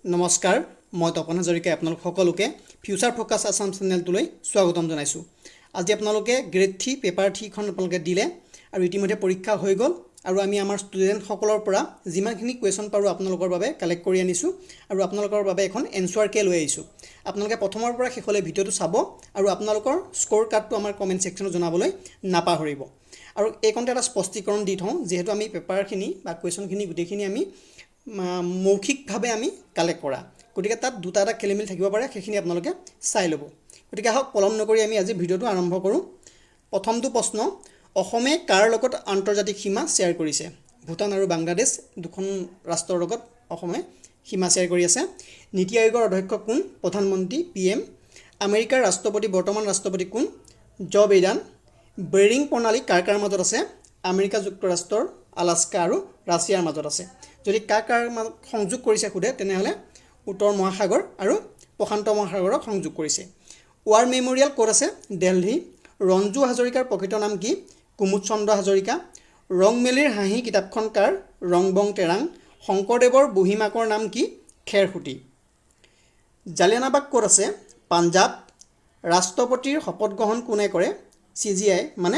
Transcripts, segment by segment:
নমস্কাৰ মই তপন হাজৰিকাই আপোনালোক সকলোকে ফিউচাৰ ফোকাছ আসাম চেনেলটোলৈ স্বাগতম জনাইছোঁ। আজি আপোনালোকে গ্ৰেড 3 পেপাৰ 3 খন আপোনালোকে দিলে আৰু ইতিমধ্যে পৰীক্ষা হৈ গ'ল আৰু আমি আমাৰ ষ্টুডেণ্ট সকলৰ পৰা যিমানখিনি কোৱেশ্যন পাৰোঁ আপোনালোকৰ বাবে কালেক্ট কৰি আনিছোঁ আৰু আপোনালোকৰ বাবে এখন এনসাৰ কে লৈ আহিছোঁ। আপোনালোকে প্ৰথমৰ পৰা শেষলৈ ভিডিঅ'টো চাব আৰু আপোনালোকৰ স্ক'ৰ কাৰ্ডটো আমাৰ কমেণ্ট ছেকশ্যনত জনাবলৈ নাপাহৰিব। আৰু এইকণতে এটা স্পষ্টীকৰণ দি থওঁ, যিহেতু আমি পেপাৰখিনি বা কুৱেশ্যনখিনি গোটেইখিনি আমি মৌখিকভাৱে আমি কালেক্ট কৰা, গতিকে তাত দুটা এটা খেলিমেলি থাকিব পাৰে, সেইখিনি আপোনালোকে চাই ল'ব। গতিকে আহক পলম নকৰি আমি আজি ভিডিঅ'টো আৰম্ভ কৰোঁ। প্ৰথমটো প্ৰশ্ন, অসমে কাৰ লগত আন্তৰ্জাতিক সীমা শ্বেয়াৰ কৰিছে? ভূটান আৰু বাংলাদেশ দুখন ৰাষ্ট্ৰৰ লগত অসমে সীমা শ্বেয়াৰ কৰি আছে। নীতি আয়োগৰ অধ্যক্ষ কোন? প্ৰধানমন্ত্ৰী PM। আমেৰিকাৰ ৰাষ্ট্ৰপতি বৰ্তমান ৰাষ্ট্ৰপতি কোন? জ' বাইডেন। বেৰিং প্ৰণালী কাৰ কাৰ মাজত আছে? আমেৰিকা যুক্তৰাষ্ট্ৰৰ, আলাস্কা আৰু ৰাছিয়াৰ মাজত আছে। যদি কাৰ মাজত সংযোগ কৰিছে সোধে, তেনেহ'লে উত্তৰ মহাসাগৰ আৰু প্ৰশান্ত মহাসাগৰক সংযোগ কৰিছে। ৱাৰ মেমৰিয়েল ক'ত আছে? দিল্লী। ৰঞ্জু হাজৰিকাৰ প্ৰকৃত নাম কি? কুমুদ চন্দ্ৰ হাজৰিকা। ৰংমেলিৰ হাঁহি কিতাপখন কাৰ? ৰংবং তেৰাং। শংকৰদেৱৰ বুঢ়ীমাকৰ নাম কি? খেৰসুঁতি। জালিয়ানাবাগ ক'ত আছে? পাঞ্জাৱ। ৰাষ্ট্ৰপতিৰ শপত গ্ৰহণ কোনে কৰে? CJI মানে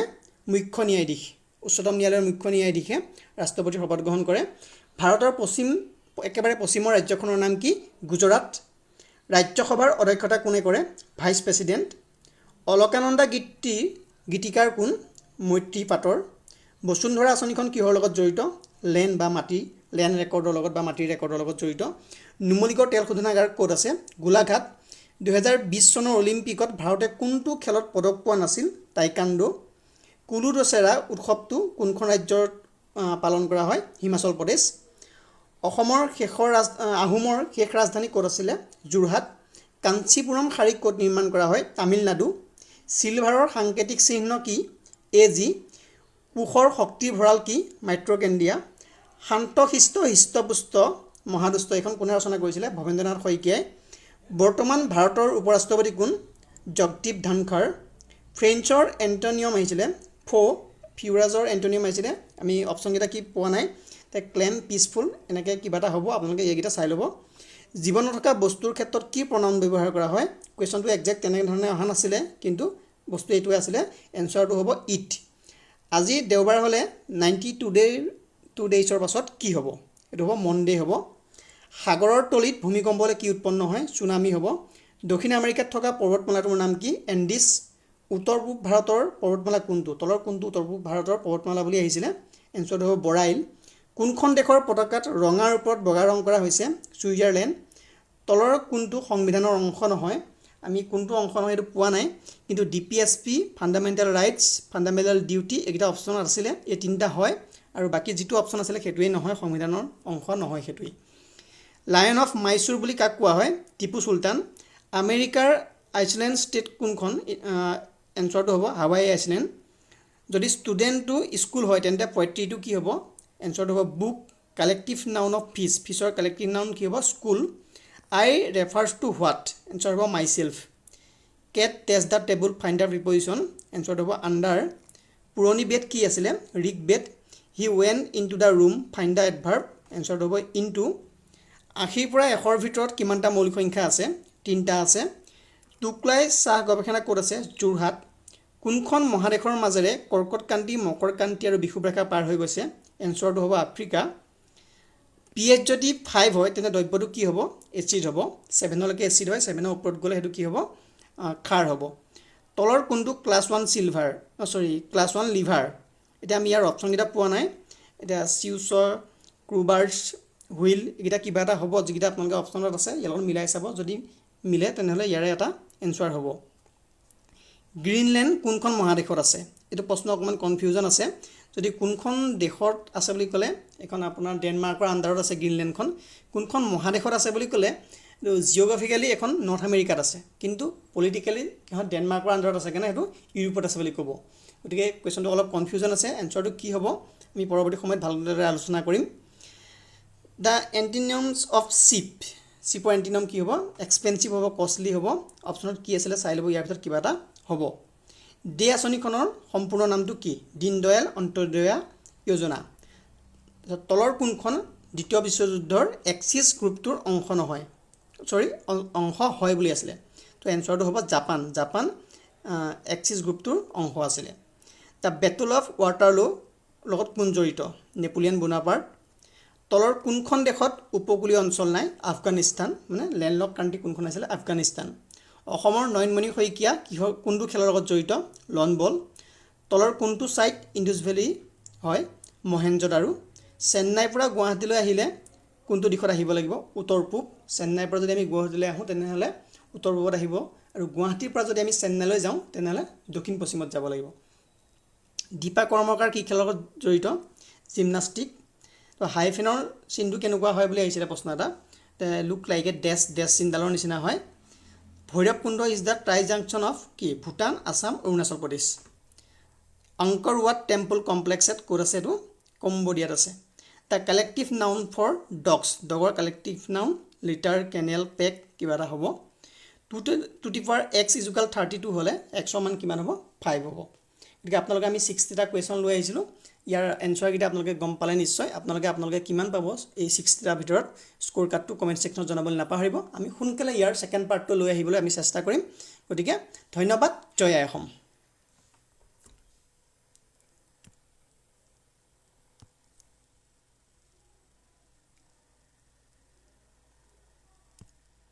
মুখ্য ন্যায়াধীশ, উচ্চতম ন্যায়ালয়ৰ মুখ্য ন্যায়াধীশে ৰাষ্ট্ৰপতিৰ শপত গ্ৰহণ কৰে। ভাৰতৰ একেবাৰে পশ্চিমৰ ৰাজ্যখনৰ নাম কি? গুজৰাট। ৰাজ্যসভাৰ অধ্যক্ষতা কোনে কৰে? Vice president. অলকানন্দা গীতিকাৰ কোন? মৈত্ৰী পাটৰ। বসুন্ধৰা আঁচনিখন কিহৰ লগত জড়িত? লেণ্ড ৰেকৰ্ডৰ লগত বা মাটিৰ ৰেকৰ্ডৰ লগত জড়িত। নুমলীগড় তেল শোধনাগাৰ ক'ত আছে? গোলাঘাট। 2020 চনৰ অলিম্পিকত ভাৰতে কোনটো খেলত পদক পোৱা নাছিল? টাইকাণ্ডো। কুলু দশেৰা উৎসৱটো কোনখন ৰাজ্যত পালন কৰা হয়? হিমাচল প্ৰদেশ। আহোমৰ শেষ ৰাজধানী ক'ত আছিলে? যোৰহাট। কাঞ্চীপুৰম শাৰী ক'ত নিৰ্মাণ কৰা হয়? তামিলনাডু। চিলভাৰৰ সাংকেতিক চিহ্ন কি? AG। কোষৰ শক্তিৰ ভঁৰাল কি? মাইট্ৰকেণ্ড্ৰিয়া। শান্তশিষ্ট হৃষ্টপুষ্ট মহাদুষ্ট এইখন কোনে ৰচনা কৰিছিলে? ভৱেন্দ্ৰনাথ শইকীয়াই। বৰ্তমান ভাৰতৰ উপৰাষ্ট্ৰপতি কোন? জগদীপ ধনখড়। ফ্ৰেঞ্চৰ এণ্টনিয়ম আহিছিলে ফিউৰাজৰ এণ্টনিয়ম আহিছিলে। আমি অপশ্যনকেইটা কি পোৱা নাই, ক্লেম, পিচফুল এনেকৈ কিবা এটা হ'ব, আপোনালোকে এইকেইটা চাই ল'ব। জীৱনত থকা বস্তুৰ ক্ষেত্ৰত কি প্ৰণাউন ব্যৱহাৰ কৰা হয়? কুৱেশ্যনটো একজেক্ট তেনেধৰণে অহা নাছিলে, কিন্তু বস্তু এইটোৱে আছিলে। এনচাৰটো হ'ব ইট। আজি দেওবাৰ হ'লে 92 ডেইজৰ পাছত কি হ'ব? এইটো হ'ব মনডে হ'ব। সাগৰৰ তলিত ভূমিকম্প হ'লে কি উৎপন্ন হয়? চুনামি হ'ব। দক্ষিণ আমেৰিকাত থকা পৰ্বতমালাটোৰ নাম কি? এণ্ডিছ। উত্তৰ পূব ভাৰতৰ পৰ্বতমালা কোনটো? তলৰ কোনটো উত্তৰ পূব ভাৰতৰ পৰ্বতমালা বুলি আহিছিলে? এনচাৰটো হ'ব বৰাইল। কোনখন দেশৰ পতাকাত ৰঙাৰ ওপৰত বগা ৰং কৰা হৈছে? ছুইজাৰলেণ্ড। তলৰ কোনটো সংবিধানৰ অংশ নহয়? আমি কোনটো অংশ নহয় এইটো পোৱা নাই, কিন্তু DPSP, fundamental rights, fundamental duty এইকেইটা অপশ্যন আছিলে। এই তিনিটা হয় আৰু বাকী যিটো অপশ্যন আছিলে সেইটোৱেই নহয়, সংবিধানৰ অংশ নহয় সেইটোৱেই। লায়ন অফ মাইচুৰ বুলি কাক কোৱা হয়? টিপু চুলতান। আমেৰিকাৰ আইচলেণ্ড ষ্টেট কোনখন? এনচাৰটো হ'ব হাৱাই আইচলেণ্ড। যদি ষ্টুডেণ্টটো স্কুল হয় তেন্তে পয়ট্ৰিটো কি হ'ব? এনচাৰটো হ'ব বুক। কালেক্টিভ নাউন অফ ফিছৰ কালেক্টিভ নাউন কি হ'ব? School. I refers to what? Answer হ'ব myself. Cat test the table find the preposition? এনচাৰটো হ'ব আণ্ডাৰ। পুৰণি বেদ কি আছিলে? Rig Veda. He went into the room, find the adverb? এনচাৰটো হ'ব ইনটু। 80ৰ পৰা 100ৰ ভিতৰত কিমানটা মৌলিক সংখ্যা আছে? 3টা আছে। টুকলাই চাহ গৱেষণা ক'ত আছে? যোৰহাট। কোনখন মহাদেশৰ মাজেৰে কৰ্কটক্ৰান্তি, মকৰক্ৰান্তি আৰু বিষুৱৰেখা পাৰ হৈ গৈছে? এনচাৰটো হ'ব আফ্ৰিকা। pH যদি 5 হয় তেন্তে দ্ৰব্যটো কি হ'ব? এচিড হ'ব। 7লৈকে এচিড হয়, 7ৰ ওপৰত গ'লে সেইটো কি হ'ব? ক্ষাৰ হ'ব। তলৰ কোনটো ক্লাছ 1 লিভাৰ? এতিয়া আমি ইয়াৰ অপশ্যনকেইটা পোৱা নাই। এতিয়া চিউচৰ, ক্ৰুবাৰ্ছ, হুইল এইকেইটা কিবা এটা হ'ব, যিকেইটা আপোনালোকে অপশ্যনত আছে ইয়াৰ লগত মিলাই চাব। যদি মিলে তেনেহ'লে ইয়াৰে এটা এনচাৰ হ'ব। গ্ৰীণলেণ্ড কোনখন মহাদেশত আছে? এইটো প্ৰশ্ন অকণমান কনফিউজন আছে। যদি কোনখন দেশত আছে বুলি ক'লে, এখন আপোনাৰ ডেনমাৰ্কৰ আণ্ডাৰত আছে গ্ৰীণলেণ্ডখন। কোনখন মহাদেশত আছে বুলি ক'লে, জিঅ'গ্ৰাফিকেলি এখন নৰ্থ আমেৰিকাত আছে, কিন্তু পলিটিকেলি সিহঁত ডেনমাৰ্কৰ আণ্ডাৰত আছে কাৰণে সেইটো ইউৰোপত আছে বুলি ক'ব। গতিকে কুৱেশ্যনটো অলপ কনফিউজন আছে। এনচাৰটো কি হ'ব আমি পৰৱৰ্তী সময়ত ভালদৰে আলোচনা কৰিম। দ্য এণ্টিনিয়মছ অফ চিপৰ এণ্টিনিয়ম কি হ'ব? এক্সপেঞ্চিভ হ'ব, কষ্টলি হ'ব। অপশ্যনত কি আছিলে চাই ল'ব, ইয়াৰ ভিতৰত কিবা এটা হ'ব। ডে আঁচনিখনৰ সম্পূৰ্ণ নামটো কি? দীনদয়াল অন্ত্যোদয়া যোজনা। তলৰ কোনখন দ্বিতীয় বিশ্বযুদ্ধৰ এক্সিছ গ্ৰুপটোৰ অংশ নহয়? অংশ হয় বুলি আছিলে তো এনচাৰটো হ'ব জাপান জাপান এক্সিছ গ্ৰুপটোৰ অংশ আছিলে দ্য বেটল অফ ৱাটাৰলু লগত কোন জড়িত নেপোলিয়ন বোনাপাৰ্ট তলৰ কোনখন দেশত উপকূলীয় অঞ্চল নাই আফগানিস্তান মানে লেণ্ডলক কাণ্ট্ৰি কোনখন আছিলে আফগানিস্তান অসমৰ নয়নমণি শইকীয়া কিহৰ কোনটো খেলৰ লগত জড়িত লন বল তলৰ কোনটো ছাইট ইণ্ডুছ ভেলী হয় মহেঞ্জোদাৰো চেন্নাইৰ পৰা গুৱাহাটীলৈ আহিলে কোনটো দিশত আহিব লাগিব উত্তৰ পূব চেন্নাইৰ পৰা যদি আমি গুৱাহাটীলৈ আহোঁ তেনেহ'লে উত্তৰ পূবত আহিব আৰু গুৱাহাটীৰ পৰা যদি আমি চেন্নাইলৈ যাওঁ তেনেহ'লে দক্ষিণ পশ্চিমত যাব লাগিব দীপা কৰ্মকাৰ কি খেলৰ লগত জড়িত জিমনাষ্টিক তো হাইফেনৰ চিনটো কেনেকুৱা হয় বুলি আহিছিলে প্ৰশ্ন এটা লুক লাইক এ ডেছ চিনডালৰ নিচিনা হয় Bhairabkunda is the tri junction of কি Bhutan Assam Arunachal Pradesh Angkor Wat temple কমপ্লেক্সত ক'ত আছে এইটো কম্বোডিয়াত আছে দ্য কালেক্টিভ নাউন ফৰ ডগৰ collective noun litter kennel pack কিবা এটা হ'ব 2x = 32 হ'লে এক্সৰ মান কিমান হ'ব 5 হ'ব গতিকে আপোনালোকে আমি 60টা কুৱেশ্যন লৈ আহিছিলোঁ ইয়াৰ এনচাৰকেইটা আপোনালোকে গম পালে নিশ্চয় আপোনালোকে কিমান পাব এই 60টা ভিতৰত স্ক'ৰ কাৰ্ডটো কমেণ্ট ছেকশ্যনত জনাবলৈ নাপাহৰিব আমি সোনকালে ইয়াৰ ছেকেণ্ড পাৰ্টটো লৈ আহিবলৈ আমি চেষ্টা কৰিম গতিকে ধন্যবাদ জয় আই অসম